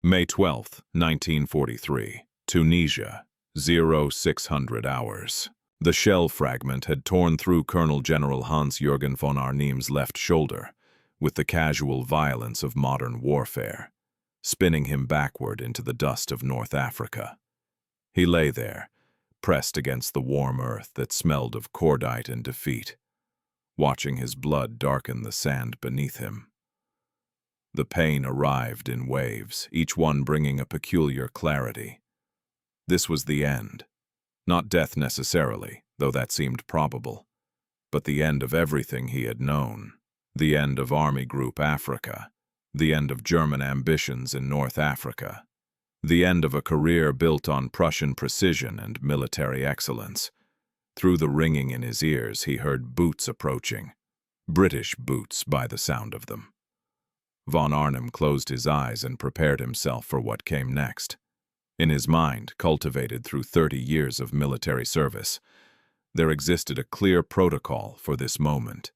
May 12, 1943, Tunisia, 0600 hours. The shell fragment had torn through Colonel General Hans-Jürgen von Arnim's left shoulder with the casual violence of modern warfare, spinning him backward into the dust of North Africa. He lay there, pressed against the warm earth that smelled of cordite and defeat, watching his blood darken the sand beneath him. The pain arrived in waves, each one bringing a peculiar clarity. This was the end. Not death necessarily, though that seemed probable, but the end of everything he had known. The end of Army Group Africa. The end of German ambitions in North Africa. The end of a career built on Prussian precision and military excellence. Through the ringing in his ears, he heard boots approaching. British boots by the sound of them. Von Arnim closed his eyes and prepared himself for what came next. In his mind, cultivated through 30 years of military service, there existed a clear protocol for this moment.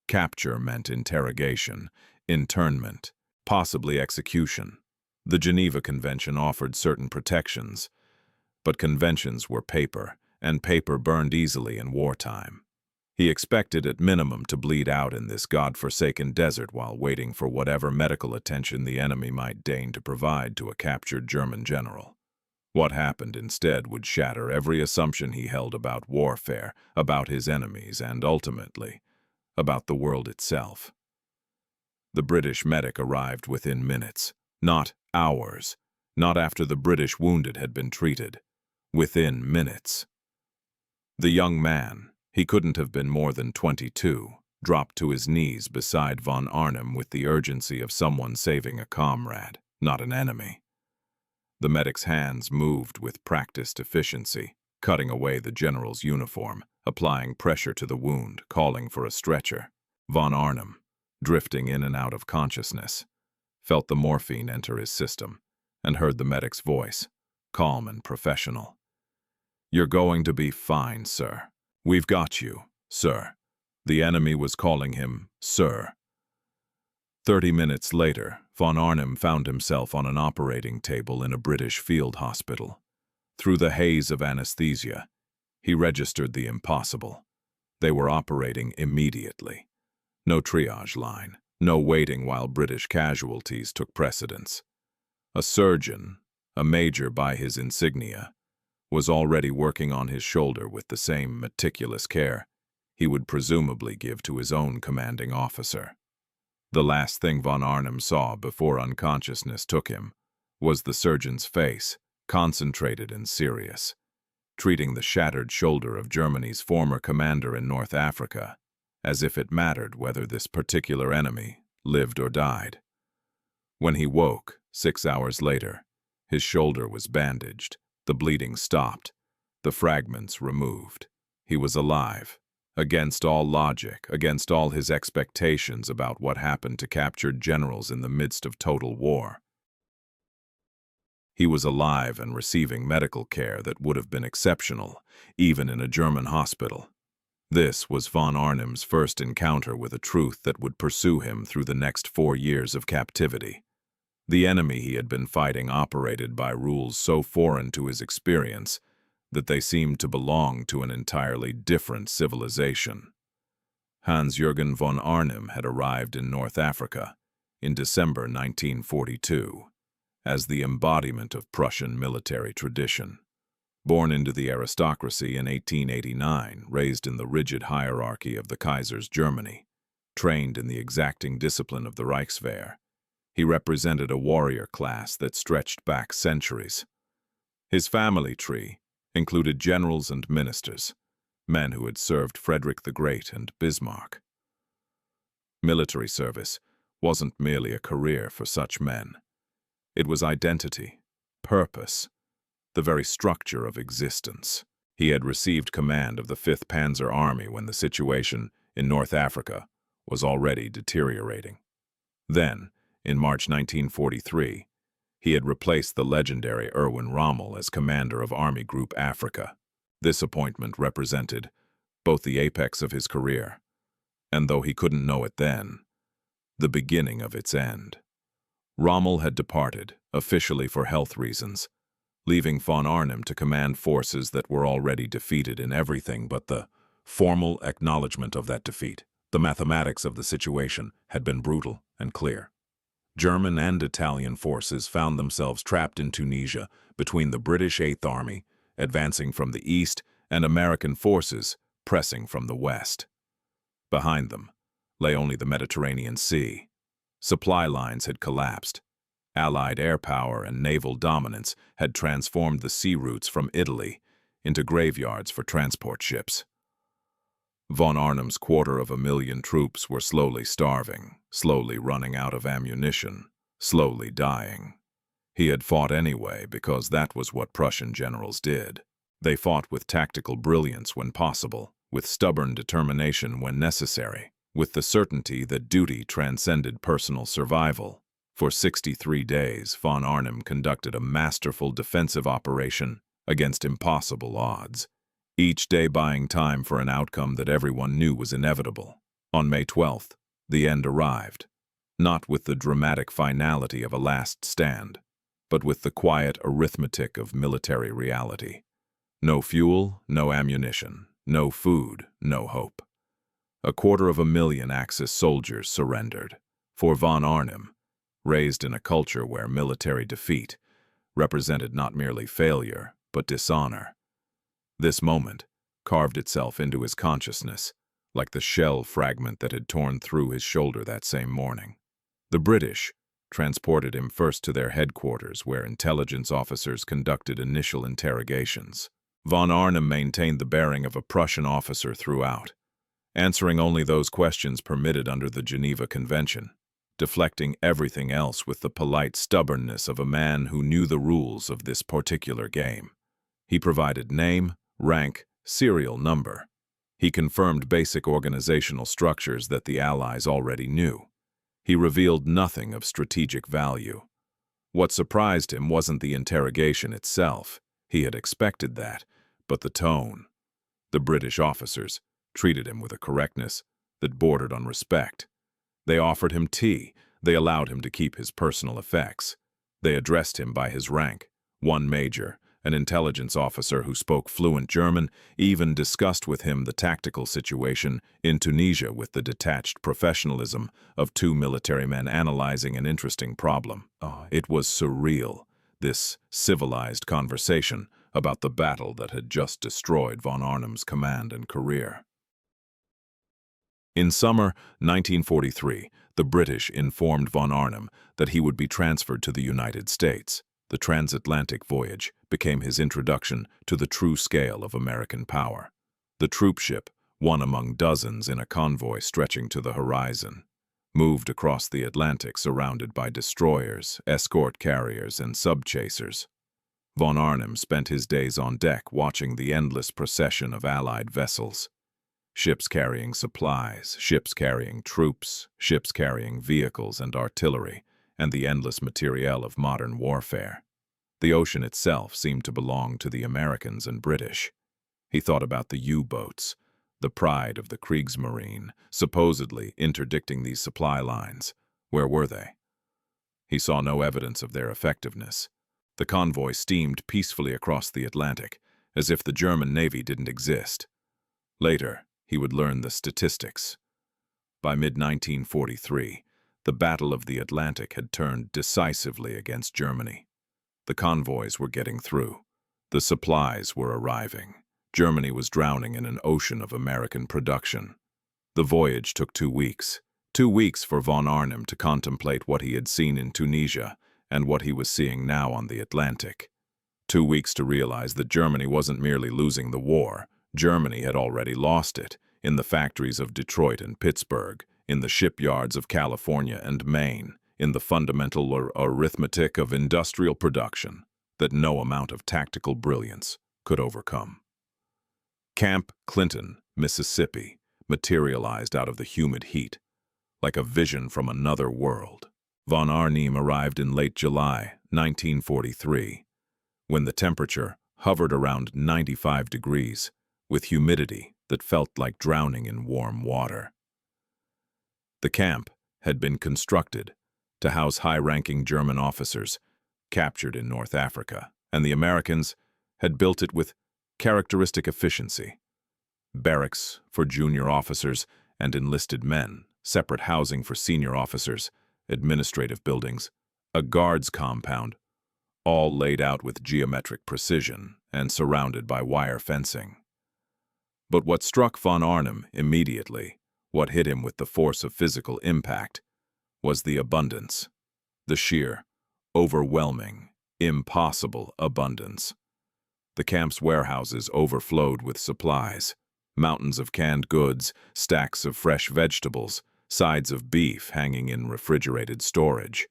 Capture meant interrogation, internment, possibly execution. The Geneva Convention offered certain protections, but conventions were paper, and paper burned easily in wartime. He expected at minimum to bleed out in this God-forsaken desert while waiting for whatever medical attention the enemy might deign to provide to a captured German general. What happened instead would shatter every assumption he held about warfare, about his enemies, and ultimately, about the world itself. The British medic arrived within minutes, not hours, not after the British wounded had been treated. Within minutes. The young man, he couldn't have been more than 22, dropped to his knees beside von Arnim with the urgency of someone saving a comrade, not an enemy. The medic's hands moved with practiced efficiency, cutting away the general's uniform, applying pressure to the wound, calling for a stretcher. Von Arnim, drifting in and out of consciousness, felt the morphine enter his system and heard the medic's voice, calm and professional. "You're going to be fine, sir. We've got you, sir." The enemy was calling him sir. 30 minutes later, von Arnim found himself on an operating table in a British field hospital. Through the haze of anesthesia, he registered the impossible. They were operating immediately. No triage line, no waiting while British casualties took precedence. A surgeon, a major by his insignia, was already working on his shoulder with the same meticulous care he would presumably give to his own commanding officer. The last thing von Arnim saw before unconsciousness took him was the surgeon's face, concentrated and serious, treating the shattered shoulder of Germany's former commander in North Africa as if it mattered whether this particular enemy lived or died. When he woke, 6 hours later, his shoulder was bandaged, the bleeding stopped, the fragments removed. He was alive, against all logic, against all his expectations about what happened to captured generals in the midst of total war. He was alive and receiving medical care that would have been exceptional, even in a German hospital. This was von Arnim's first encounter with a truth that would pursue him through the next 4 years of captivity. The enemy he had been fighting operated by rules so foreign to his experience that they seemed to belong to an entirely different civilization. Hans-Jürgen von Arnim had arrived in North Africa in December 1942 as the embodiment of Prussian military tradition. Born into the aristocracy in 1889, raised in the rigid hierarchy of the Kaiser's Germany, trained in the exacting discipline of the Reichswehr, he represented a warrior class that stretched back centuries. His family tree included generals and ministers, men who had served Frederick the Great and Bismarck. Military service wasn't merely a career for such men. It was identity, purpose, the very structure of existence. He had received command of the 5th Panzer Army when the situation in North Africa was already deteriorating. Then, in March 1943, he had replaced the legendary Erwin Rommel as commander of Army Group Africa. This appointment represented both the apex of his career, and though he couldn't know it then, the beginning of its end. Rommel had departed, officially for health reasons, leaving von Arnim to command forces that were already defeated in everything but the formal acknowledgement of that defeat. The mathematics of the situation had been brutal and clear. German and Italian forces found themselves trapped in Tunisia between the British Eighth Army, advancing from the east, and American forces pressing from the west. Behind them lay only the Mediterranean Sea. Supply lines had collapsed. Allied air power and naval dominance had transformed the sea routes from Italy into graveyards for transport ships. Von Arnim's 250,000 troops were slowly starving, slowly running out of ammunition, slowly dying. He had fought anyway because that was what Prussian generals did. They fought with tactical brilliance when possible, with stubborn determination when necessary, with the certainty that duty transcended personal survival. For 63 days, von Arnim conducted a masterful defensive operation against impossible odds, each day buying time for an outcome that everyone knew was inevitable. On May 12th, the end arrived, not with the dramatic finality of a last stand, but with the quiet arithmetic of military reality. No fuel, no ammunition, no food, no hope. 250,000 Axis soldiers surrendered. For von Arnim, raised in a culture where military defeat represented not merely failure, but dishonor, this moment carved itself into his consciousness, like the shell fragment that had torn through his shoulder that same morning. The British transported him first to their headquarters, where intelligence officers conducted initial interrogations. Von Arnim maintained the bearing of a Prussian officer throughout, answering only those questions permitted under the Geneva Convention, deflecting everything else with the polite stubbornness of a man who knew the rules of this particular game. He provided name, rank, serial number. He confirmed basic organizational structures that the Allies already knew. He revealed nothing of strategic value. What surprised him wasn't the interrogation itself. He had expected that, but the tone. The British officers treated him with a correctness that bordered on respect. They offered him tea. They allowed him to keep his personal effects. They addressed him by his rank. One major, an intelligence officer who spoke fluent German, even discussed with him the tactical situation in Tunisia with the detached professionalism of two military men analyzing an interesting problem. It was surreal, this civilized conversation about the battle that had just destroyed von Arnim's command and career. In summer 1943, the British informed von Arnim that he would be transferred to the United States. The transatlantic voyage became his introduction to the true scale of American power. The troop ship, one among dozens in a convoy stretching to the horizon, moved across the Atlantic surrounded by destroyers, escort carriers, and sub-chasers. Von Arnim spent his days on deck watching the endless procession of Allied vessels. Ships carrying supplies, ships carrying troops, ships carrying vehicles and artillery, and the endless materiel of modern warfare. The ocean itself seemed to belong to the Americans and British. He thought about the U-boats, the pride of the Kriegsmarine, supposedly interdicting these supply lines. Where were they? He saw no evidence of their effectiveness. The convoy steamed peacefully across the Atlantic, as if the German Navy didn't exist. Later, he would learn the statistics. By mid-1943, the Battle of the Atlantic had turned decisively against Germany. The convoys were getting through. The supplies were arriving. Germany was drowning in an ocean of American production. The voyage took 2 weeks. 2 weeks for von Arnim to contemplate what he had seen in Tunisia and what he was seeing now on the Atlantic. 2 weeks to realize that Germany wasn't merely losing the war. Germany had already lost it, in the factories of Detroit and Pittsburgh, in the shipyards of California and Maine, in the fundamental arithmetic of industrial production that no amount of tactical brilliance could overcome. Camp Clinton, Mississippi, materialized out of the humid heat, like a vision from another world. Von Arnim arrived in late July 1943, when the temperature hovered around 95 degrees, with humidity that felt like drowning in warm water. The camp had been constructed to house high-ranking German officers captured in North Africa, and the Americans had built it with characteristic efficiency. Barracks for junior officers and enlisted men, separate housing for senior officers, administrative buildings, a guards compound, all laid out with geometric precision and surrounded by wire fencing. But what struck von Arnim immediately, what hit him with the force of physical impact, was the abundance, the sheer, overwhelming, impossible abundance. The camp's warehouses overflowed with supplies, mountains of canned goods, stacks of fresh vegetables, sides of beef hanging in refrigerated storage.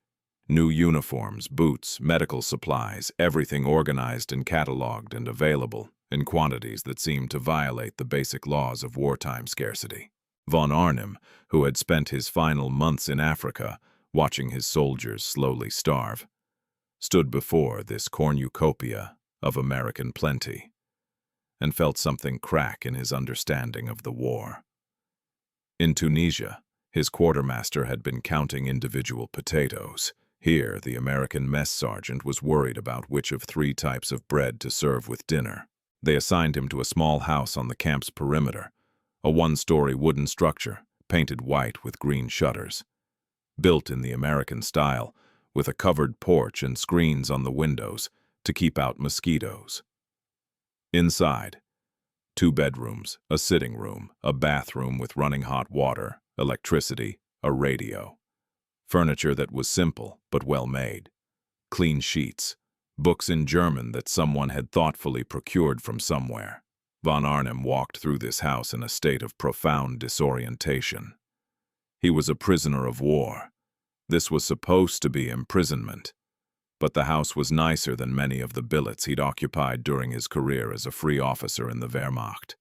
New uniforms, boots, medical supplies, everything organized and cataloged and available in quantities that seemed to violate the basic laws of wartime scarcity. Von Arnim, who had spent his final months in Africa watching his soldiers slowly starve, stood before this cornucopia of American plenty and felt something crack in his understanding of the war. In Tunisia, his quartermaster had been counting individual potatoes. Here, the American mess sergeant was worried about which of 3 types of bread to serve with dinner. They assigned him to a small house on the camp's perimeter, a 1-story wooden structure, painted white with green shutters. Built in the American style, with a covered porch and screens on the windows to keep out mosquitoes. Inside, 2 bedrooms, a sitting room, a bathroom with running hot water, electricity, a radio. Furniture that was simple but well made. Clean sheets, books in German that someone had thoughtfully procured from somewhere. Von Arnim walked through this house in a state of profound disorientation. He was a prisoner of war. This was supposed to be imprisonment. But the house was nicer than many of the billets he'd occupied during his career as a free officer in the Wehrmacht.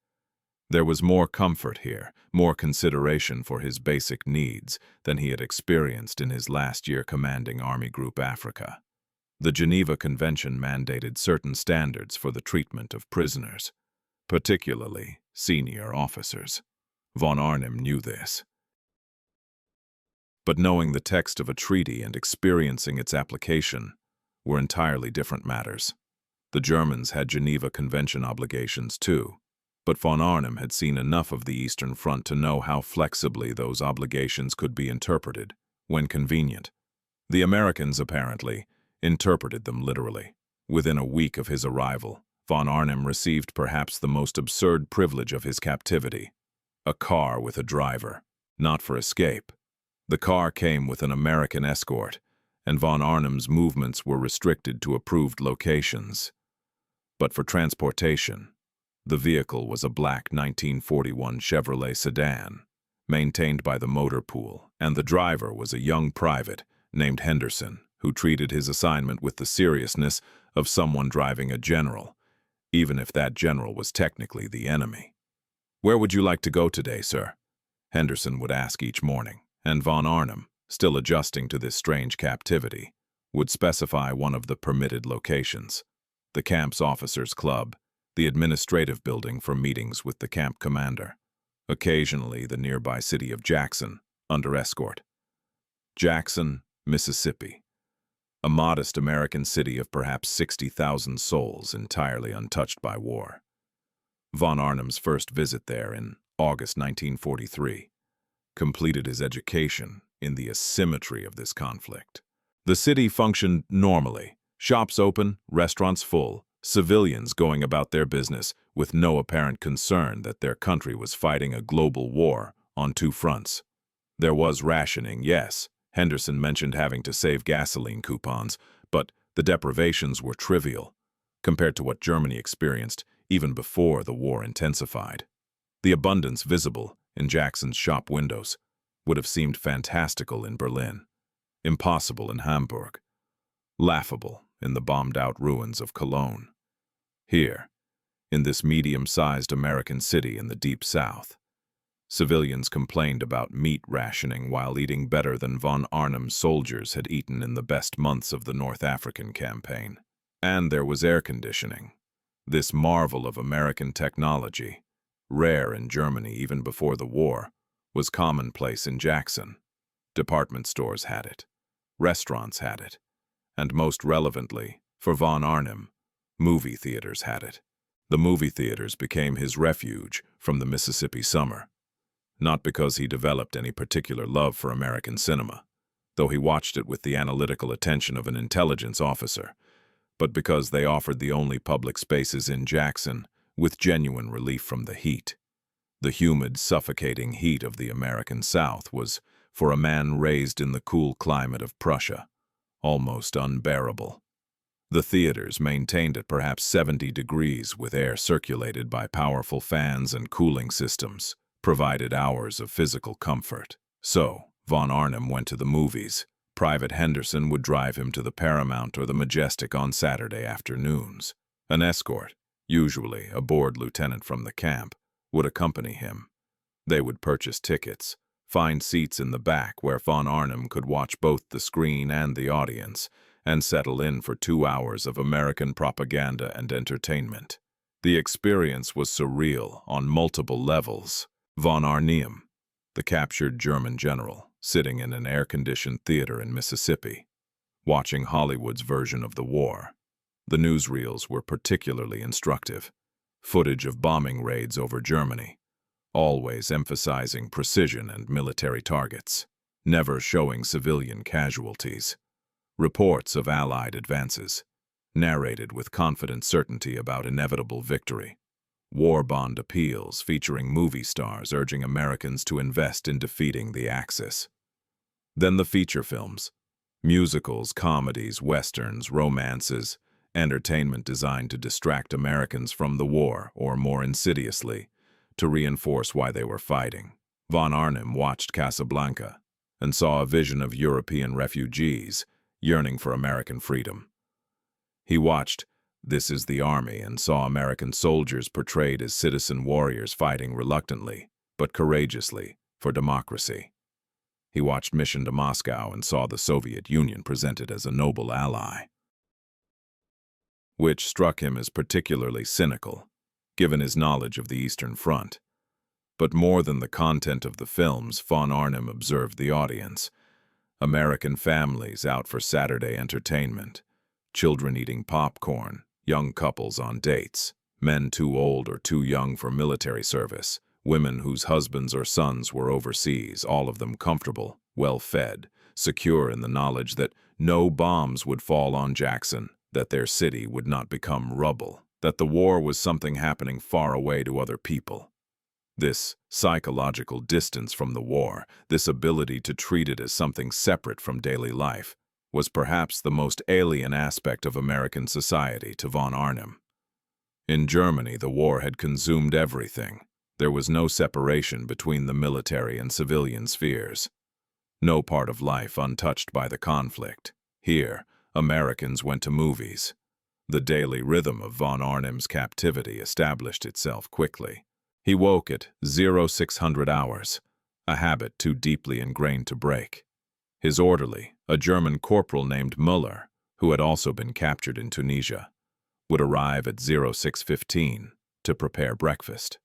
There was more comfort here, more consideration for his basic needs than he had experienced in his last year commanding Army Group Africa. The Geneva Convention mandated certain standards for the treatment of prisoners, particularly senior officers. Von Arnim knew this. But knowing the text of a treaty and experiencing its application were entirely different matters. The Germans had Geneva Convention obligations too, but von Arnim had seen enough of the Eastern Front to know how flexibly those obligations could be interpreted, when convenient. The Americans, apparently, interpreted them literally. Within a week of his arrival, von Arnim received perhaps the most absurd privilege of his captivity: a car with a driver, not for escape. The car came with an American escort, and von Arnim's movements were restricted to approved locations. But for transportation, the vehicle was a black 1941 Chevrolet sedan, maintained by the motor pool, and the driver was a young private named Henderson, who treated his assignment with the seriousness of someone driving a general, even if that general was technically the enemy. "Where would you like to go today, sir?" Henderson would ask each morning, and von Arnim, still adjusting to this strange captivity, would specify one of the permitted locations: the camp's officers' club, the administrative building for meetings with the camp commander, occasionally the nearby city of Jackson, under escort. Jackson, Mississippi, a modest American city of perhaps 60,000 souls entirely untouched by war. Von Arnim's first visit there in August 1943 completed his education in the asymmetry of this conflict. The city functioned normally, shops open, restaurants full, civilians going about their business with no apparent concern that their country was fighting a global war on 2 fronts. There was rationing, yes. Henderson mentioned having to save gasoline coupons, but the deprivations were trivial compared to what Germany experienced even before the war intensified. The abundance visible in Jackson's shop windows would have seemed fantastical in Berlin, impossible in Hamburg, laughable in the bombed-out ruins of Cologne. Here, in this medium-sized American city in the Deep South, civilians complained about meat rationing while eating better than von Arnim's soldiers had eaten in the best months of the North African campaign. And there was air conditioning, this marvel of American technology, rare in Germany even before the war, was commonplace in Jackson. Department stores had it. restaurants had it. And most relevantly, for von Arnim, movie theaters had it. The movie theaters became his refuge from the Mississippi summer. Not because he developed any particular love for American cinema, though he watched it with the analytical attention of an intelligence officer, but because they offered the only public spaces in Jackson with genuine relief from the heat. The humid, suffocating heat of the American South was, for a man raised in the cool climate of Prussia, almost unbearable. The theaters, maintained at perhaps 70 degrees with air circulated by powerful fans and cooling systems, provided hours of physical comfort. So, von Arnim went to the movies. Private Henderson would drive him to the Paramount or the Majestic on Saturday afternoons. An escort, usually a board lieutenant from the camp, would accompany him. They would purchase tickets, find seats in the back where von Arnim could watch both the screen and the audience, and settle in for 2 hours of American propaganda and entertainment. The experience was surreal on multiple levels. Von Arnim, the captured German general, sitting in an air-conditioned theater in Mississippi, watching Hollywood's version of the war. The newsreels were particularly instructive. Footage of bombing raids over Germany, always emphasizing precision and military targets, never showing civilian casualties. Reports of Allied advances, narrated with confident certainty about inevitable victory. War bond appeals featuring movie stars urging Americans to invest in defeating the Axis. Then the feature films, musicals, comedies, westerns, romances, entertainment designed to distract Americans from the war, or more insidiously, to reinforce why they were fighting. Von Arnim watched Casablanca and saw a vision of European refugees yearning for American freedom. He watched This Is the Army and saw American soldiers portrayed as citizen warriors fighting reluctantly, but courageously, for democracy. He watched Mission to Moscow and saw the Soviet Union presented as a noble ally, which struck him as particularly cynical, given his knowledge of the Eastern Front. But more than the content of the films, von Arnim observed the audience. American families out for Saturday entertainment, children eating popcorn, young couples on dates, men too old or too young for military service, women whose husbands or sons were overseas, all of them comfortable, well-fed, secure in the knowledge that no bombs would fall on Jackson, that their city would not become rubble, that the war was something happening far away to other people. This psychological distance from the war, this ability to treat it as something separate from daily life, was perhaps the most alien aspect of American society to von Arnim. In Germany, the war had consumed everything. There was no separation between the military and civilian spheres. No part of life untouched by the conflict. Here, Americans went to movies. The daily rhythm of von Arnim's captivity established itself quickly. He woke at 0600 hours, a habit too deeply ingrained to break. His orderly, a German corporal named Müller, who had also been captured in Tunisia, would arrive at 0615 to prepare breakfast.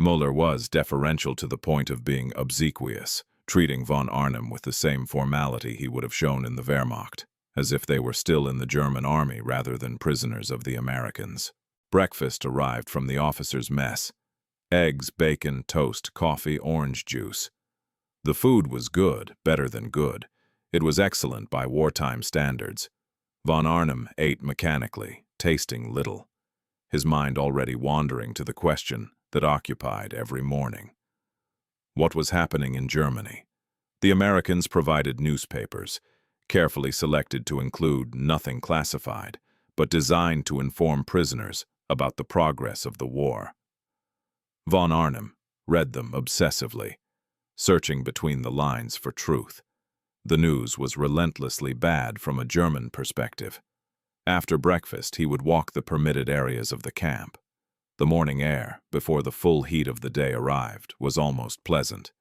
Müller was deferential to the point of being obsequious, treating von Arnim with the same formality he would have shown in the Wehrmacht, as if they were still in the German army rather than prisoners of the Americans. Breakfast arrived from the officers' mess: eggs, bacon, toast, coffee, orange juice. The food was good, better than good. It was excellent by wartime standards. Von Arnim ate mechanically, tasting little, his mind already wandering to the question that occupied every morning. What was happening in Germany? The Americans provided newspapers, carefully selected to include nothing classified, but designed to inform prisoners about the progress of the war. Von Arnim read them obsessively, searching between the lines for truth. The news was relentlessly bad from a German perspective. After breakfast, he would walk the permitted areas of the camp. The morning air, before the full heat of the day arrived, was almost pleasant.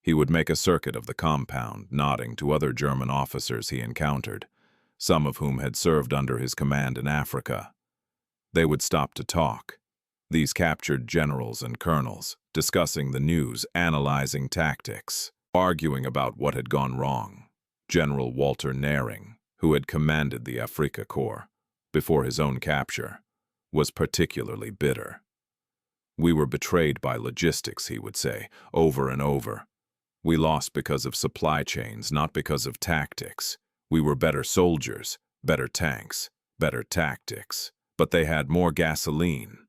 He would make a circuit of the compound, nodding to other German officers he encountered, some of whom had served under his command in Africa. They would stop to talk, these captured generals and colonels, discussing the news, analyzing tactics, arguing about what had gone wrong. General Walter Nering, who had commanded the Afrika Corps before his own capture, was particularly bitter. "We were betrayed by logistics," he would say, over and over. "We lost because of supply chains, not because of tactics. We were better soldiers, better tanks, better tactics, but they had more gasoline."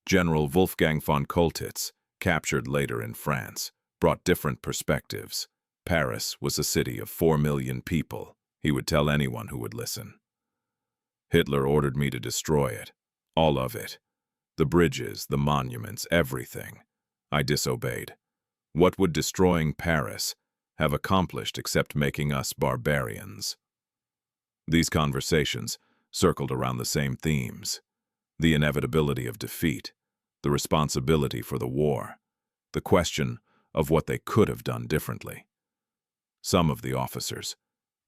General Wolfgang von Choltitz, captured later in France, brought different perspectives. Paris was a city of 4 million people, he would tell anyone who would listen. "Hitler ordered me to destroy it, all of it. The bridges, the monuments, everything. I disobeyed. What would destroying Paris have accomplished except making us barbarians?" These conversations circled around the same themes: the inevitability of defeat, the responsibility for the war, the question of what they could have done differently. Some of the officers,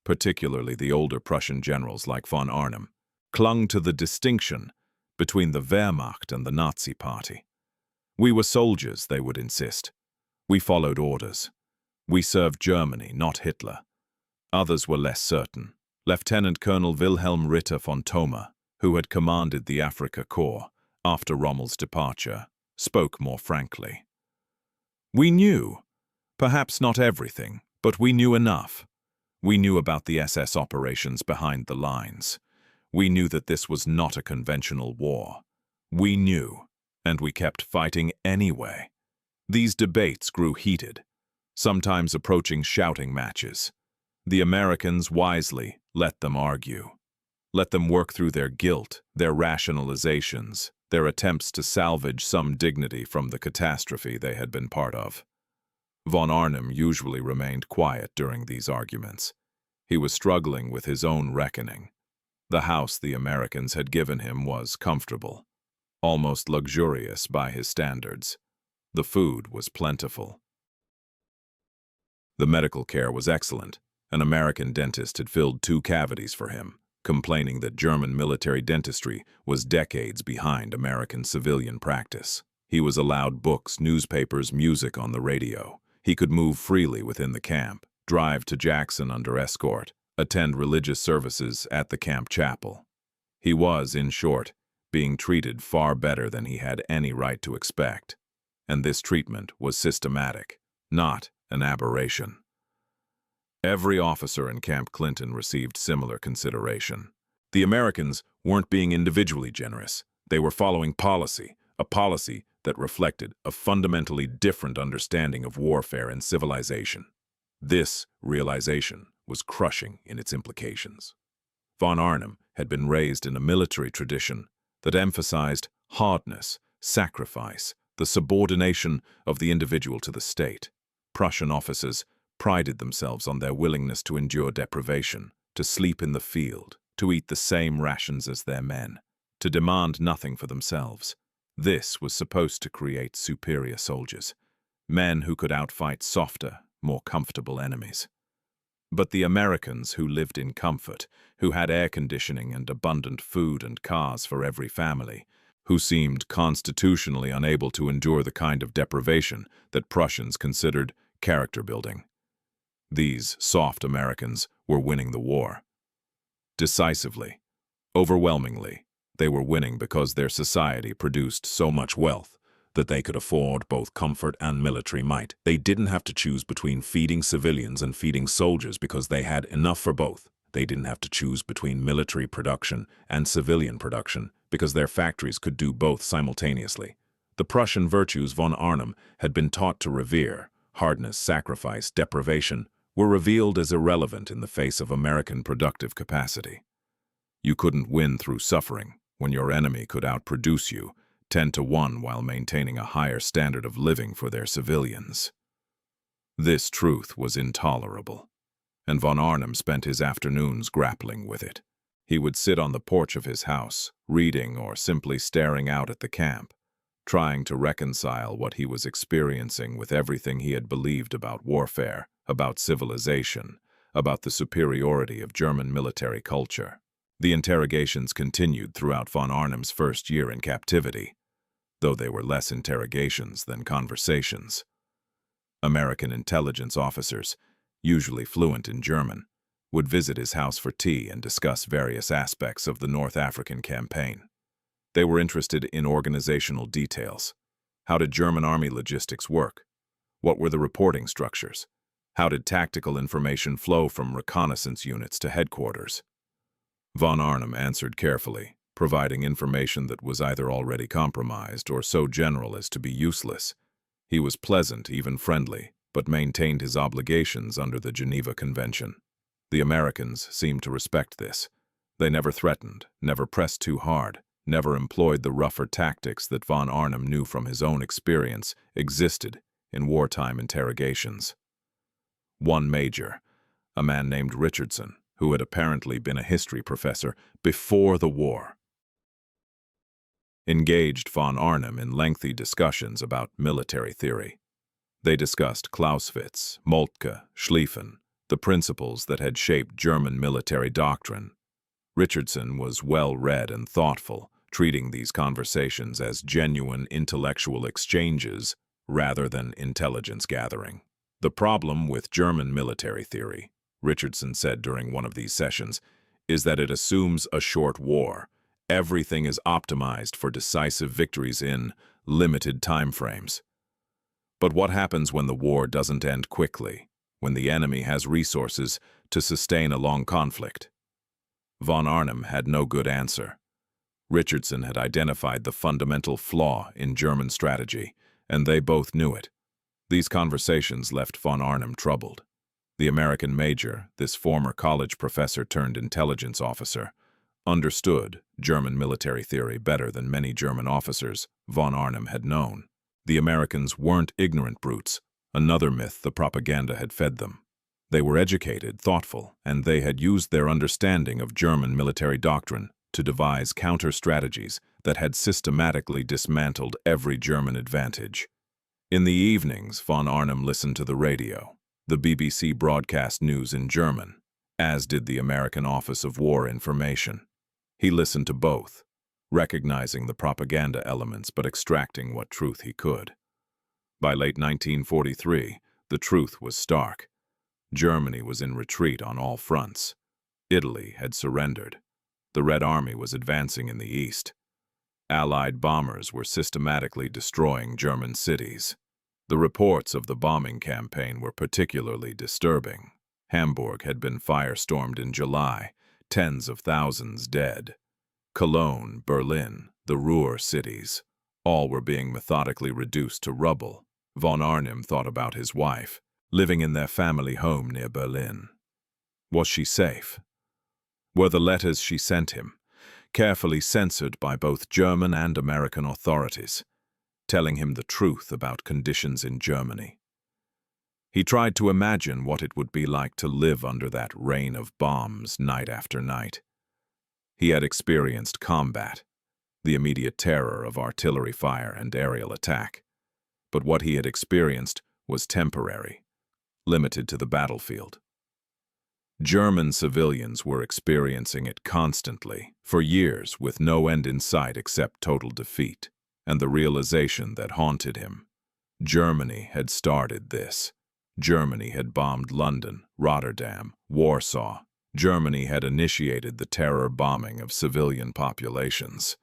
particularly the older Prussian generals like von Arnim, clung to the distinction between the Wehrmacht and the Nazi Party. "We were soldiers," they would insist. "We followed orders. We served Germany, not Hitler." Others were less certain. Lieutenant Colonel Wilhelm Ritter von Thoma, who had commanded the Afrika Corps after Rommel's departure, spoke more frankly. "We knew, perhaps not everything, but we knew enough. We knew about the SS operations behind the lines. We knew that this was not a conventional war. We knew, and we kept fighting anyway." These debates grew heated, sometimes approaching shouting matches. The Americans wisely let them argue. Let them work through their guilt, their rationalizations, their attempts to salvage some dignity from the catastrophe they had been part of. Von Arnim usually remained quiet during these arguments. He was struggling with his own reckoning. The house the Americans had given him was comfortable, almost luxurious by his standards. The food was plentiful. The medical care was excellent. An American dentist had filled 2 cavities for him, complaining that German military dentistry was decades behind American civilian practice. He was allowed books, newspapers, music on the radio. He could move freely within the camp, drive to Jackson under escort, attend religious services at the camp chapel. He was, in short, being treated far better than he had any right to expect. And this treatment was systematic, not an aberration. Every officer in Camp Clinton received similar consideration. The Americans weren't being individually generous. They were following policy, a policy that reflected a fundamentally different understanding of warfare and civilization. This realization was crushing in its implications. Von Arnim had been raised in a military tradition that emphasized hardness, sacrifice, the subordination of the individual to the state. Prussian officers prided themselves on their willingness to endure deprivation, to sleep in the field, to eat the same rations as their men, to demand nothing for themselves. This was supposed to create superior soldiers, men who could outfight softer, more comfortable enemies. But the Americans who lived in comfort, who had air conditioning and abundant food and cars for every family, who seemed constitutionally unable to endure the kind of deprivation that Prussians considered character building. These soft Americans were winning the war. Decisively, overwhelmingly, they were winning because their society produced so much wealth that they could afford both comfort and military might. They didn't have to choose between feeding civilians and feeding soldiers because they had enough for both. They didn't have to choose between military production and civilian production because their factories could do both simultaneously. The Prussian virtues von Arnim had been taught to revere, hardness, sacrifice, deprivation, were revealed as irrelevant in the face of American productive capacity. You couldn't win through suffering when your enemy could outproduce you 10-1 while maintaining a higher standard of living for their civilians. This truth was intolerable, and von Arnim spent his afternoons grappling with it. He would sit on the porch of his house, reading or simply staring out at the camp, trying to reconcile what he was experiencing with everything he had believed about warfare, about civilization, about the superiority of German military culture. The interrogations continued throughout von Arnim's first year in captivity, though they were less interrogations than conversations. American intelligence officers, usually fluent in German, would visit his house for tea and discuss various aspects of the North African campaign. They were interested in organizational details. How did German army logistics work? What were the reporting structures? How did tactical information flow from reconnaissance units to headquarters? Von Arnim answered carefully, providing information that was either already compromised or so general as to be useless. He was pleasant, even friendly, but maintained his obligations under the Geneva Convention. The Americans seemed to respect this. They never threatened, never pressed too hard, never employed the rougher tactics that von Arnim knew from his own experience existed in wartime interrogations. One major, a man named Richardson, who had apparently been a history professor before the war, engaged von Arnim in lengthy discussions about military theory. They discussed Clausewitz, Moltke, Schlieffen, the principles that had shaped German military doctrine. Richardson was well-read and thoughtful, treating these conversations as genuine intellectual exchanges rather than intelligence gathering. The problem with German military theory, Richardson said during one of these sessions, is that it assumes a short war. Everything is optimized for decisive victories in limited time frames. But what happens when the war doesn't end quickly, when the enemy has resources to sustain a long conflict? Von Arnim had no good answer. Richardson had identified the fundamental flaw in German strategy, and they both knew it. These conversations left von Arnim troubled. The American major, this former college professor turned intelligence officer, understood German military theory better than many German officers von Arnim had known. The Americans weren't ignorant brutes, another myth the propaganda had fed them. They were educated, thoughtful, and they had used their understanding of German military doctrine to devise counter-strategies that had systematically dismantled every German advantage. In the evenings, von Arnim listened to the radio. The BBC broadcast news in German, as did the American Office of War Information. He listened to both, recognizing the propaganda elements but extracting what truth he could. By late 1943, the truth was stark. Germany was in retreat on all fronts. Italy had surrendered. The Red Army was advancing in the east. Allied bombers were systematically destroying German cities. The reports of the bombing campaign were particularly disturbing. Hamburg had been firestormed in July, tens of thousands dead. Cologne, Berlin, the Ruhr cities, all were being methodically reduced to rubble. Von Arnim thought about his wife, living in their family home near Berlin. Was she safe? Were the letters she sent him, carefully censored by both German and American authorities, telling him the truth about conditions in Germany? He tried to imagine what it would be like to live under that rain of bombs night after night. He had experienced combat, the immediate terror of artillery fire and aerial attack. But what he had experienced was temporary, limited to the battlefield. German civilians were experiencing it constantly, for years, with no end in sight except total defeat, and the realization that haunted him. Germany had started this. Germany had bombed London, Rotterdam, Warsaw. Germany had initiated the terror bombing of civilian populations.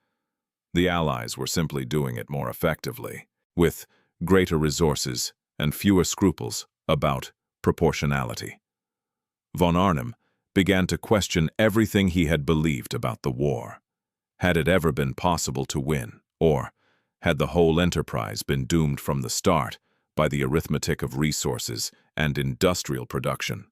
The Allies were simply doing it more effectively, with greater resources and fewer scruples about proportionality. Von Arnim began to question everything he had believed about the war. Had it ever been possible to win, or had the whole enterprise been doomed from the start by the arithmetic of resources and industrial production?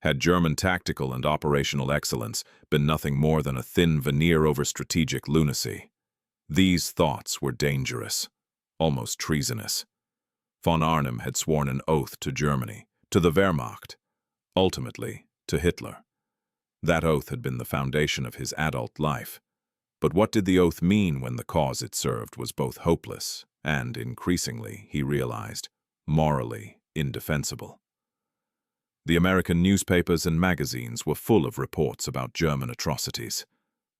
Had German tactical and operational excellence been nothing more than a thin veneer over strategic lunacy? These thoughts were dangerous, almost treasonous. Von Arnim had sworn an oath to Germany, to the Wehrmacht, ultimately to Hitler. That oath had been the foundation of his adult life. But what did the oath mean when the cause it served was both hopeless and, increasingly, he realized, morally indefensible? The American newspapers and magazines were full of reports about German atrocities,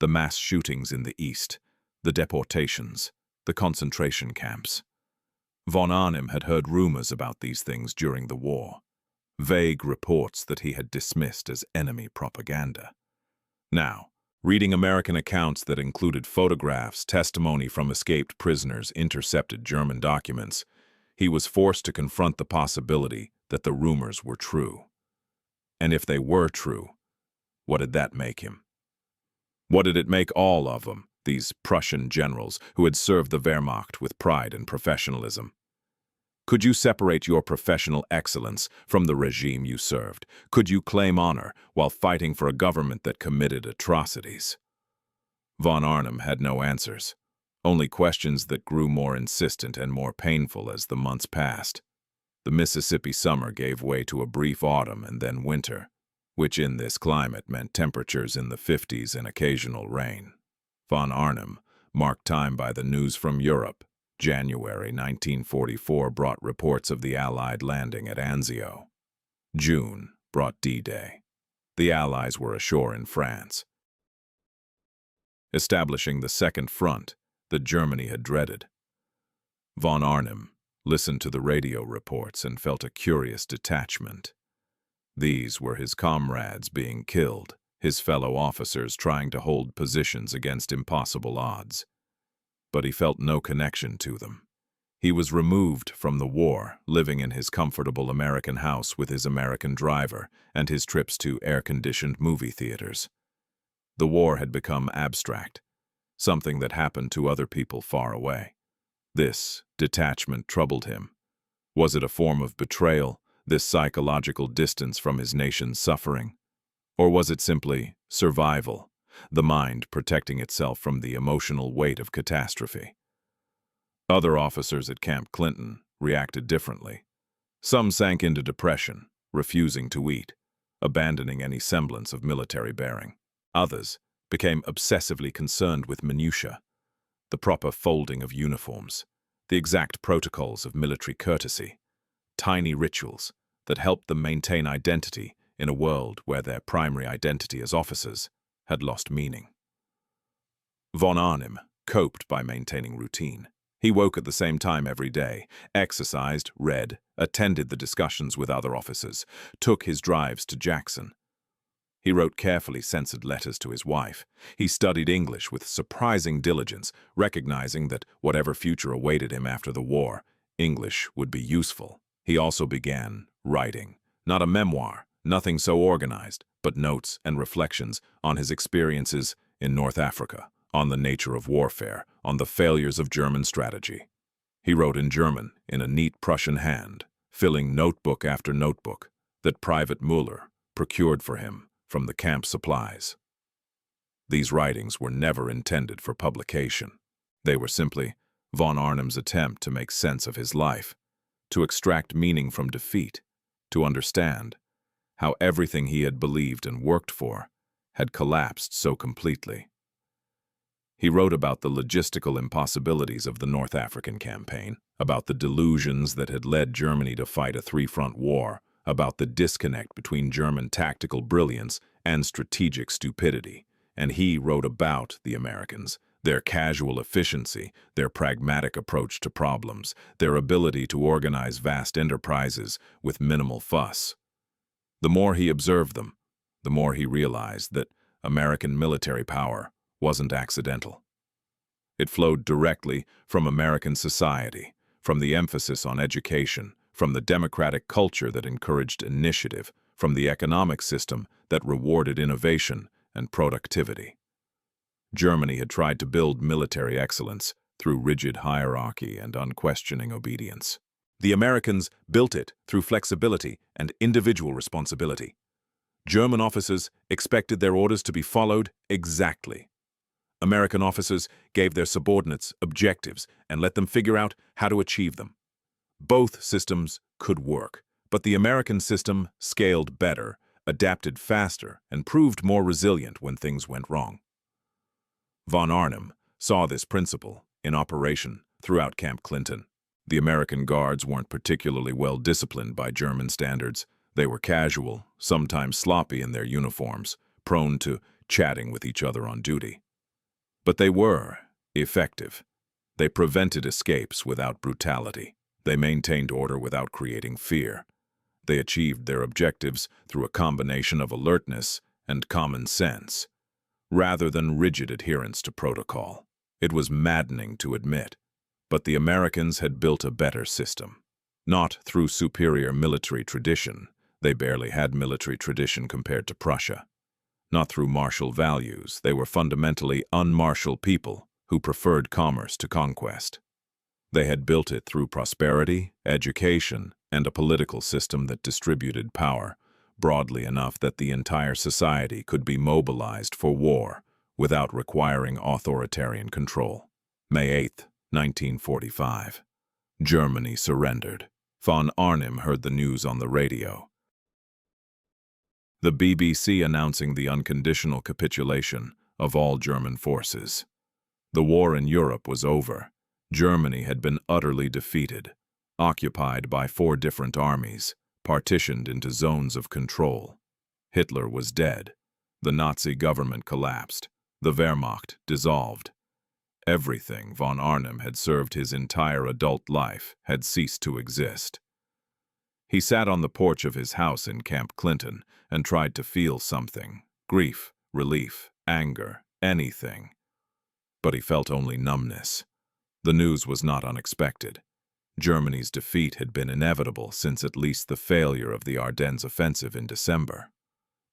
the mass shootings in the East, the deportations, the concentration camps. Von Arnim had heard rumors about these things during the war. vague reports that he had dismissed as enemy propaganda. Now, reading American accounts that included photographs, testimony from escaped prisoners, intercepted German documents, he was forced to confront the possibility that the rumors were true. And if they were true, what did that make him? What did it make all of them, these Prussian generals who had served the Wehrmacht with pride and professionalism? Could you separate your professional excellence from the regime you served? Could you claim honor while fighting for a government that committed atrocities? Von Arnim had no answers, only questions that grew more insistent and more painful as the months passed. The Mississippi summer gave way to a brief autumn and then winter, which in this climate meant temperatures in the 50s and occasional rain. Von Arnim, marked time by the news from Europe, January 1944 brought reports of the Allied landing at Anzio. June brought D-Day. The Allies were ashore in France, establishing the second front that Germany had dreaded. Von Arnim listened to the radio reports and felt a curious detachment. These were his comrades being killed, his fellow officers trying to hold positions against impossible odds. But he felt no connection to them. He was removed from the war, living in his comfortable American house with his American driver and his trips to air-conditioned movie theaters. The war had become abstract, something that happened to other people far away. This detachment troubled him. Was it a form of betrayal, this psychological distance from his nation's suffering? Or was it simply survival, the mind protecting itself from the emotional weight of catastrophe? Other officers at Camp Clinton reacted differently. Some sank into depression, refusing to eat, abandoning any semblance of military bearing. Others became obsessively concerned with minutiae, the proper folding of uniforms, the exact protocols of military courtesy, tiny rituals that helped them maintain identity in a world where their primary identity as officers had lost meaning. Von Arnim coped by maintaining routine. He woke at the same time every day, exercised, read, attended the discussions with other officers, took his drives to Jackson. He wrote carefully censored letters to his wife. He studied English with surprising diligence, recognizing that whatever future awaited him after the war, English would be useful. He also began writing, not a memoir, nothing so organized, but notes and reflections on his experiences in North Africa, on the nature of warfare, on the failures of German strategy. He wrote in German, in a neat Prussian hand, filling notebook after notebook that Private Müller procured for him from the camp supplies. These writings were never intended for publication. They were simply von Arnim's attempt to make sense of his life, to extract meaning from defeat, to understand how everything he had believed and worked for had collapsed so completely. He wrote about the logistical impossibilities of the North African campaign, about the delusions that had led Germany to fight a three-front war, about the disconnect between German tactical brilliance and strategic stupidity, and he wrote about the Americans, their casual efficiency, their pragmatic approach to problems, their ability to organize vast enterprises with minimal fuss. The more he observed them, the more he realized that American military power wasn't accidental. It flowed directly from American society, from the emphasis on education, from the democratic culture that encouraged initiative, from the economic system that rewarded innovation and productivity. Germany had tried to build military excellence through rigid hierarchy and unquestioning obedience. The Americans built it through flexibility and individual responsibility. German officers expected their orders to be followed exactly. American officers gave their subordinates objectives and let them figure out how to achieve them. Both systems could work, but the American system scaled better, adapted faster, and proved more resilient when things went wrong. Von Arnim saw this principle in operation throughout Camp Clinton. The American guards weren't particularly well disciplined by German standards. They were casual, sometimes sloppy in their uniforms, prone to chatting with each other on duty. But they were effective. They prevented escapes without brutality. They maintained order without creating fear. They achieved their objectives through a combination of alertness and common sense, rather than rigid adherence to protocol. It was maddening to admit, but the Americans had built a better system. Not through superior military tradition. They barely had military tradition compared to Prussia. Not through martial values. They were fundamentally unmartial people who preferred commerce to conquest. They had built it through prosperity, education, and a political system that distributed power broadly enough that the entire society could be mobilized for war without requiring authoritarian control. May 8, 1945. Germany surrendered. Von Arnim heard the news on the radio. The BBC announcing the unconditional capitulation of all German forces. The war in Europe was over. Germany had been utterly defeated, occupied by 4 different armies, partitioned into zones of control. Hitler was dead. The Nazi government collapsed. The Wehrmacht dissolved. Everything von Arnim had served his entire adult life had ceased to exist. He sat on the porch of his house in Camp Clinton and tried to feel something, grief, relief, anger, anything. But he felt only numbness. The news was not unexpected. Germany's defeat had been inevitable since at least the failure of the Ardennes offensive in December.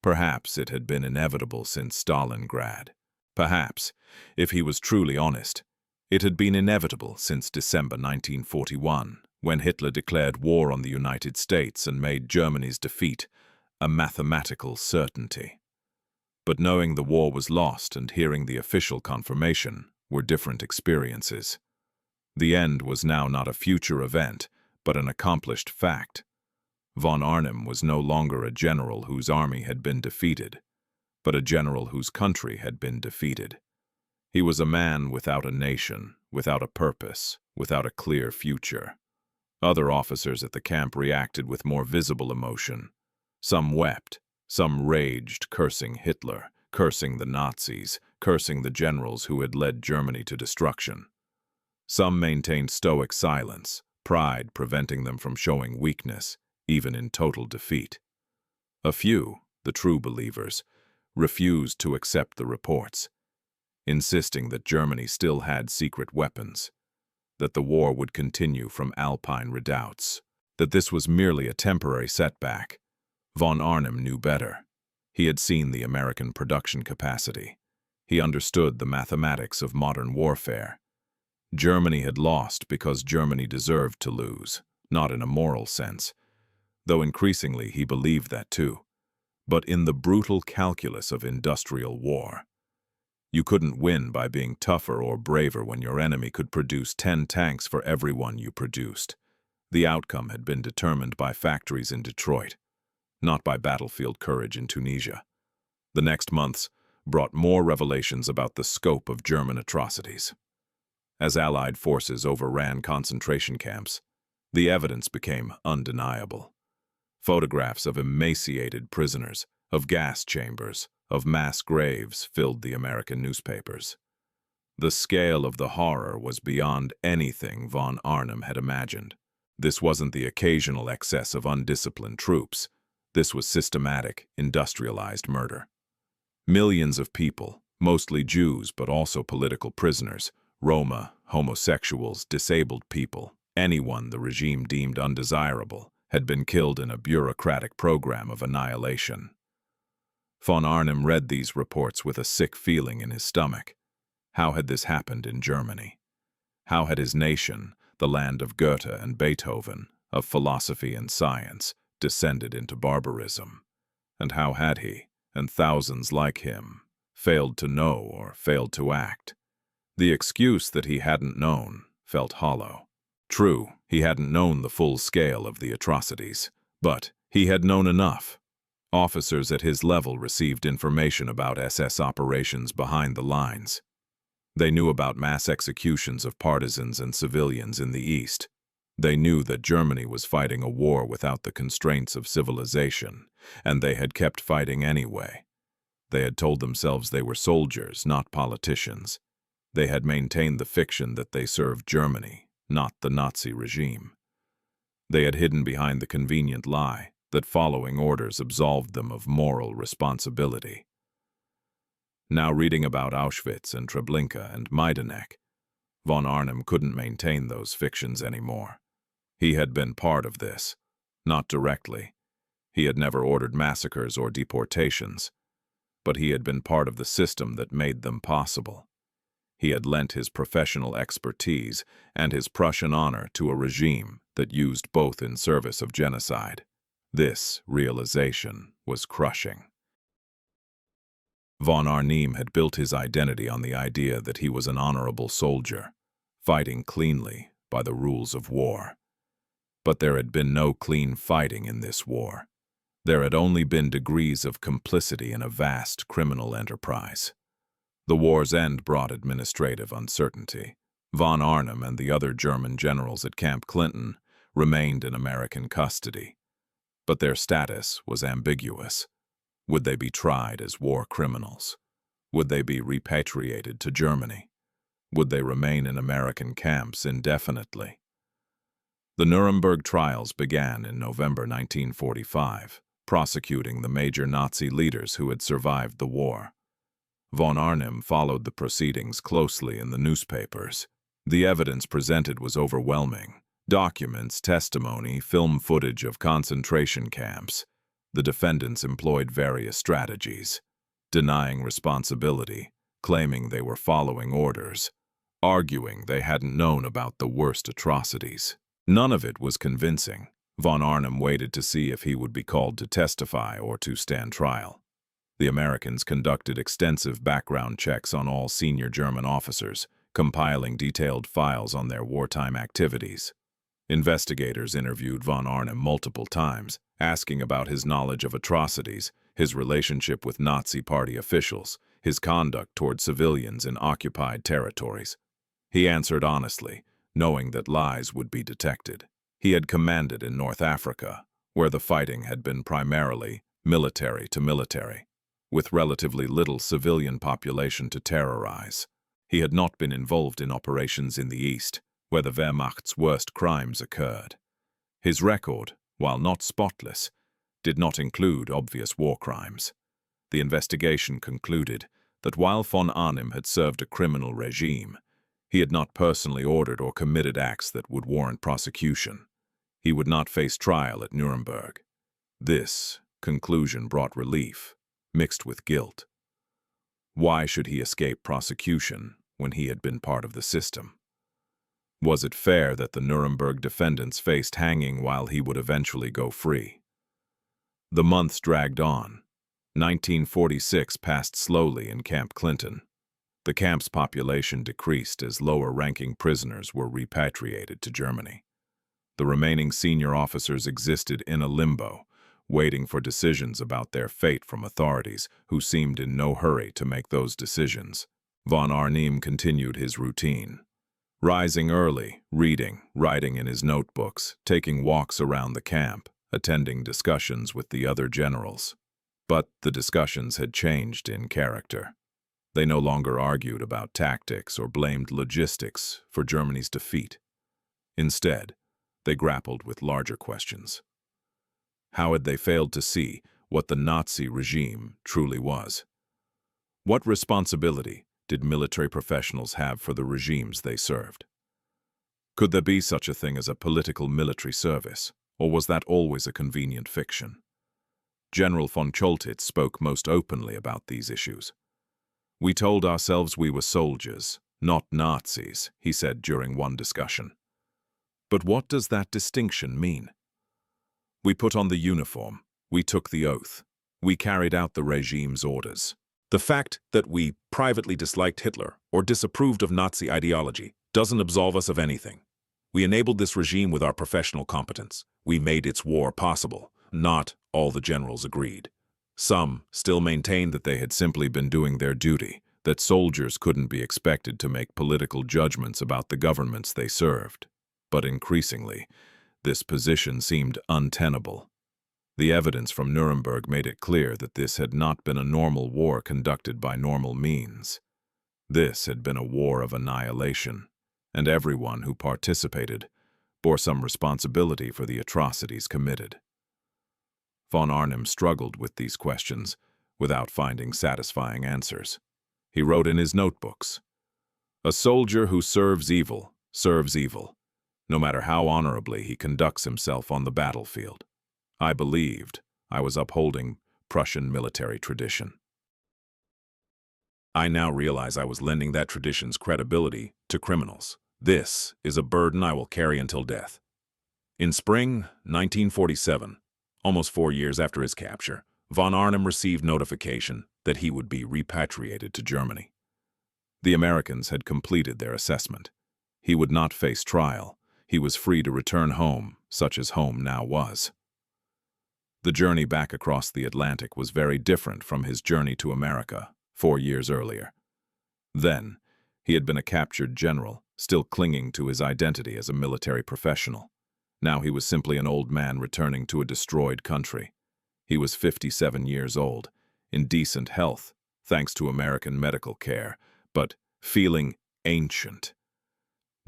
Perhaps it had been inevitable since Stalingrad. Perhaps, if he was truly honest, it had been inevitable since December 1941, when Hitler declared war on the United States and made Germany's defeat a mathematical certainty. But knowing the war was lost and hearing the official confirmation were different experiences. The end was now not a future event, but an accomplished fact. Von Arnim was no longer a general whose army had been defeated, but a general whose country had been defeated. He was a man without a nation, without a purpose, without a clear future. Other officers at the camp reacted with more visible emotion. Some wept, some raged, cursing Hitler, cursing the Nazis, cursing the generals who had led Germany to destruction. Some maintained stoic silence, pride preventing them from showing weakness, even in total defeat. A few, the true believers, refused to accept the reports, insisting that Germany still had secret weapons, that the war would continue from Alpine redoubts, that this was merely a temporary setback. Von Arnim knew better. He had seen the American production capacity. He understood the mathematics of modern warfare. Germany had lost because Germany deserved to lose, not in a moral sense, though increasingly he believed that too, but in the brutal calculus of industrial war. You couldn't win by being tougher or braver when your enemy could produce 10 tanks for every one you produced. The outcome had been determined by factories in Detroit, not by battlefield courage in Tunisia. The next months brought more revelations about the scope of German atrocities. As Allied forces overran concentration camps, the evidence became undeniable. Photographs of emaciated prisoners, of gas chambers, of mass graves filled the American newspapers. The scale of the horror was beyond anything von Arnim had imagined. This wasn't the occasional excess of undisciplined troops. This was systematic, industrialized murder. Millions of people, mostly Jews but also political prisoners, Roma, homosexuals, disabled people, anyone the regime deemed undesirable, had been killed in a bureaucratic program of annihilation. Von Arnim read these reports with a sick feeling in his stomach. How had this happened in Germany? How had his nation, the land of Goethe and Beethoven, of philosophy and science, descended into barbarism? And how had he, and thousands like him, failed to know or failed to act? The excuse that he hadn't known felt hollow. True, he hadn't known the full scale of the atrocities, but he had known enough. Officers at his level received information about SS operations behind the lines. They knew about mass executions of partisans and civilians in the East. They knew that Germany was fighting a war without the constraints of civilization, and they had kept fighting anyway. They had told themselves they were soldiers, not politicians. They had maintained the fiction that they served Germany, not the Nazi regime. They had hidden behind the convenient lie that following orders absolved them of moral responsibility. Now reading about Auschwitz and Treblinka and Majdanek, von Arnim couldn't maintain those fictions anymore. He had been part of this, not directly. He had never ordered massacres or deportations, but he had been part of the system that made them possible. He had lent his professional expertise and his Prussian honor to a regime that used both in service of genocide. This realization was crushing. Von Arnim had built his identity on the idea that he was an honorable soldier, fighting cleanly by the rules of war. But there had been no clean fighting in this war. There had only been degrees of complicity in a vast criminal enterprise. The war's end brought administrative uncertainty. Von Arnim and the other German generals at Camp Clinton remained in American custody. But their status was ambiguous. Would they be tried as war criminals? Would they be repatriated to Germany? Would they remain in American camps indefinitely? The Nuremberg trials began in November 1945, prosecuting the major Nazi leaders who had survived the war. Von Arnim followed the proceedings closely in the newspapers. The evidence presented was overwhelming. Documents, testimony, film footage of concentration camps. The defendants employed various strategies, denying responsibility, claiming they were following orders, arguing they hadn't known about the worst atrocities. None of it was convincing. Von Arnim waited to see if he would be called to testify or to stand trial. The Americans conducted extensive background checks on all senior German officers, compiling detailed files on their wartime activities. Investigators interviewed von Arnim multiple times, asking about his knowledge of atrocities, his relationship with Nazi Party officials, his conduct toward civilians in occupied territories. He answered honestly, knowing that lies would be detected. He had commanded in North Africa, where the fighting had been primarily military to military, with relatively little civilian population to terrorize. He had not been involved in operations in the East, where the Wehrmacht's worst crimes occurred. His record, while not spotless, did not include obvious war crimes. The investigation concluded that while von Arnim had served a criminal regime, he had not personally ordered or committed acts that would warrant prosecution. He would not face trial at Nuremberg. This conclusion brought relief, mixed with guilt. Why should he escape prosecution when he had been part of the system? Was it fair that the Nuremberg defendants faced hanging while he would eventually go free? The months dragged on. 1946 passed slowly in Camp Clinton. The camp's population decreased as lower-ranking prisoners were repatriated to Germany. The remaining senior officers existed in a limbo, waiting for decisions about their fate from authorities who seemed in no hurry to make those decisions. Von Arnim continued his routine. Rising early, reading, writing in his notebooks, taking walks around the camp, attending discussions with the other generals. But the discussions had changed in character. They no longer argued about tactics or blamed logistics for Germany's defeat. Instead, they grappled with larger questions. How had they failed to see what the Nazi regime truly was? What responsibility did military professionals have for the regimes they served? Could there be such a thing as a political military service, or was that always a convenient fiction? General von Choltitz spoke most openly about these issues. "We told ourselves we were soldiers, not Nazis," he said during one discussion. But what does that distinction mean? We put on the uniform, we took the oath, we carried out the regime's orders. The fact that we privately disliked Hitler or disapproved of Nazi ideology doesn't absolve us of anything. We enabled this regime with our professional competence. We made its war possible. Not all the generals agreed. Some still maintained that they had simply been doing their duty, that soldiers couldn't be expected to make political judgments about the governments they served. But increasingly, this position seemed untenable. The evidence from Nuremberg made it clear that this had not been a normal war conducted by normal means. This had been a war of annihilation, and everyone who participated bore some responsibility for the atrocities committed. Von Arnim struggled with these questions without finding satisfying answers. He wrote in his notebooks, "A soldier who serves evil, no matter how honorably he conducts himself on the battlefield." I believed I was upholding Prussian military tradition. I now realize I was lending that tradition's credibility to criminals. This is a burden I will carry until death. In spring 1947, almost 4 years after his capture, von Arnim received notification that he would be repatriated to Germany. The Americans had completed their assessment. He would not face trial. He was free to return home, such as home now was. The journey back across the Atlantic was very different from his journey to America 4 years earlier. Then, he had been a captured general, still clinging to his identity as a military professional. Now he was simply an old man returning to a destroyed country. He was 57 years old, in decent health, thanks to American medical care, but feeling ancient.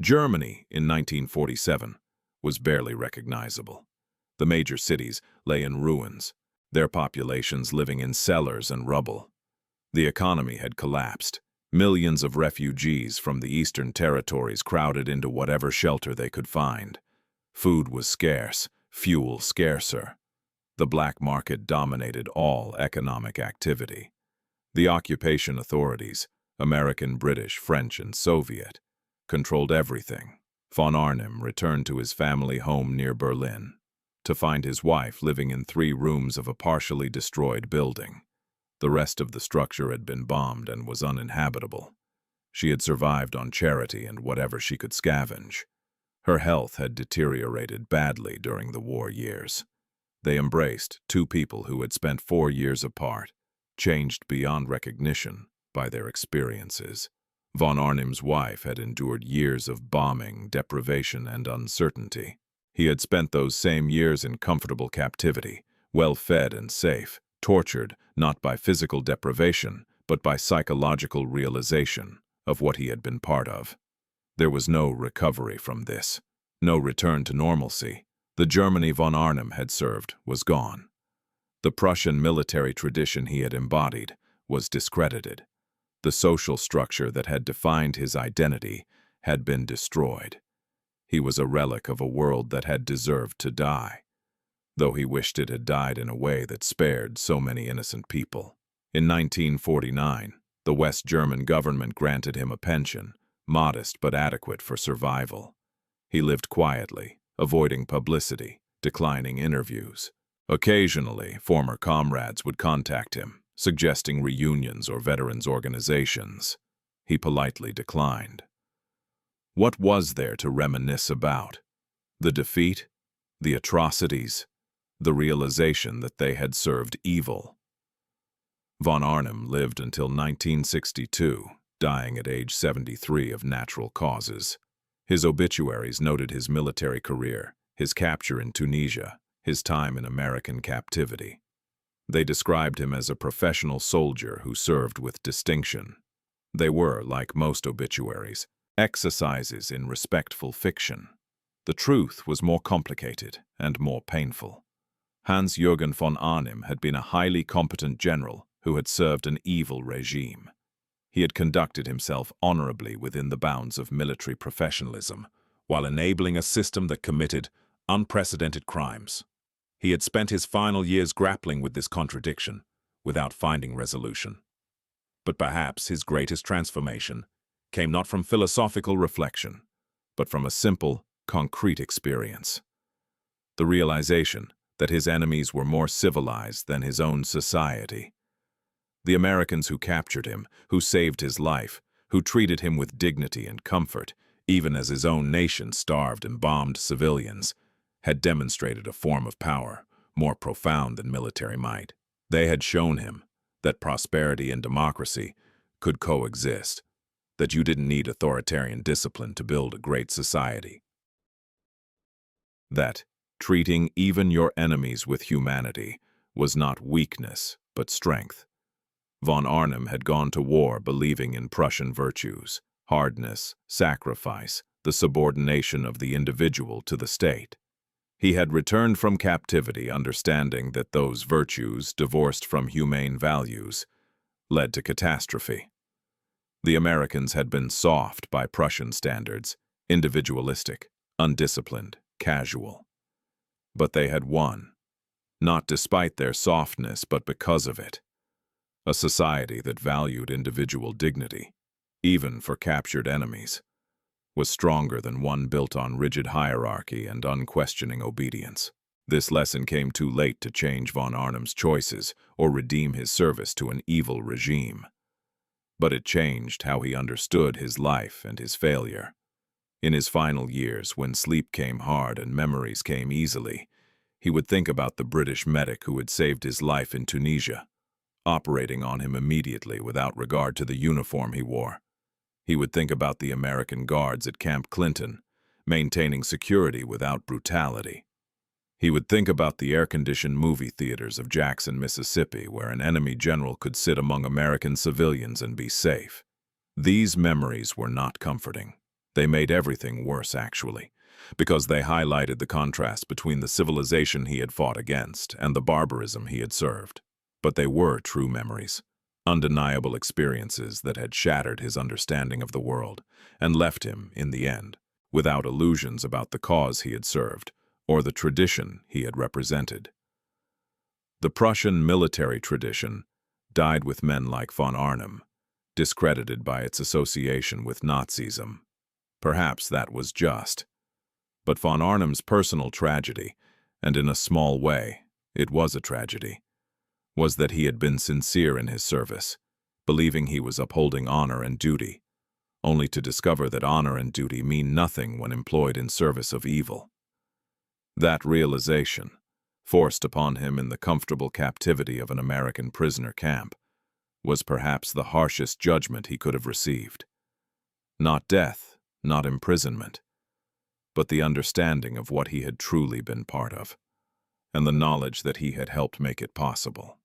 Germany in 1947 was barely recognizable. The major cities lay in ruins, their populations living in cellars and rubble. The economy had collapsed. Millions of refugees from the eastern territories crowded into whatever shelter they could find. Food was scarce, fuel scarcer. The black market dominated all economic activity. The occupation authorities, American, British, French, and Soviet, controlled everything. Von Arnim returned to his family home near Berlin, to find his wife living in 3 rooms of a partially destroyed building. The rest of the structure had been bombed and was uninhabitable. She had survived on charity and whatever she could scavenge. Her health had deteriorated badly during the war years. They embraced 2 people who had spent 4 years apart, changed beyond recognition by their experiences. Von Arnim's wife had endured years of bombing, deprivation, and uncertainty. He had spent those same years in comfortable captivity, well-fed and safe, tortured not by physical deprivation, but by psychological realization of what he had been part of. There was no recovery from this, no return to normalcy. The Germany von Arnim had served was gone. The Prussian military tradition he had embodied was discredited. The social structure that had defined his identity had been destroyed. He was a relic of a world that had deserved to die, though he wished it had died in a way that spared so many innocent people. In 1949, the West German government granted him a pension, modest but adequate for survival. He lived quietly, avoiding publicity, declining interviews. Occasionally, former comrades would contact him, suggesting reunions or veterans' organizations. He politely declined. What was there to reminisce about? The defeat? The atrocities? The realization that they had served evil? Von Arnim lived until 1962, dying at age 73 of natural causes. His obituaries noted his military career, his capture in Tunisia, his time in American captivity. They described him as a professional soldier who served with distinction. They were, like most obituaries, exercises in respectful fiction. The truth was more complicated and more painful. Hans-Jürgen von Arnim had been a highly competent general who had served an evil regime. He had conducted himself honorably within the bounds of military professionalism, while enabling a system that committed unprecedented crimes. He had spent his final years grappling with this contradiction, without finding resolution. But perhaps his greatest transformation came not from philosophical reflection, but from a simple, concrete experience. The realization that his enemies were more civilized than his own society. The Americans who captured him, who saved his life, who treated him with dignity and comfort, even as his own nation starved and bombed civilians, had demonstrated a form of power more profound than military might. They had shown him that prosperity and democracy could coexist, that you didn't need authoritarian discipline to build a great society. That treating even your enemies with humanity was not weakness, but strength. Von Arnim had gone to war believing in Prussian virtues, hardness, sacrifice, the subordination of the individual to the state. He had returned from captivity understanding that those virtues, divorced from humane values, led to catastrophe. The Americans had been soft by Prussian standards, individualistic, undisciplined, casual. But they had won, not despite their softness, but because of it. A society that valued individual dignity, even for captured enemies, was stronger than one built on rigid hierarchy and unquestioning obedience. This lesson came too late to change von Arnim's choices or redeem his service to an evil regime. But it changed how he understood his life and his failure. In his final years, when sleep came hard and memories came easily, he would think about the British medic who had saved his life in Tunisia, operating on him immediately without regard to the uniform he wore. He would think about the American guards at Camp Clinton, maintaining security without brutality. He would think about the air-conditioned movie theaters of Jackson, Mississippi, where an enemy general could sit among American civilians and be safe. These memories were not comforting. They made everything worse, actually, because they highlighted the contrast between the civilization he had fought against and the barbarism he had served. But they were true memories, undeniable experiences that had shattered his understanding of the world and left him, in the end, without illusions about the cause he had served or the tradition he had represented. The Prussian military tradition died with men like von Arnim, discredited by its association with Nazism. Perhaps that was just. But von Arnim's personal tragedy, and in a small way, it was a tragedy, was that he had been sincere in his service, believing he was upholding honor and duty, only to discover that honor and duty mean nothing when employed in service of evil. That realization, forced upon him in the comfortable captivity of an American prisoner camp, was perhaps the harshest judgment he could have received. Not death, not imprisonment, but the understanding of what he had truly been part of, and the knowledge that he had helped make it possible.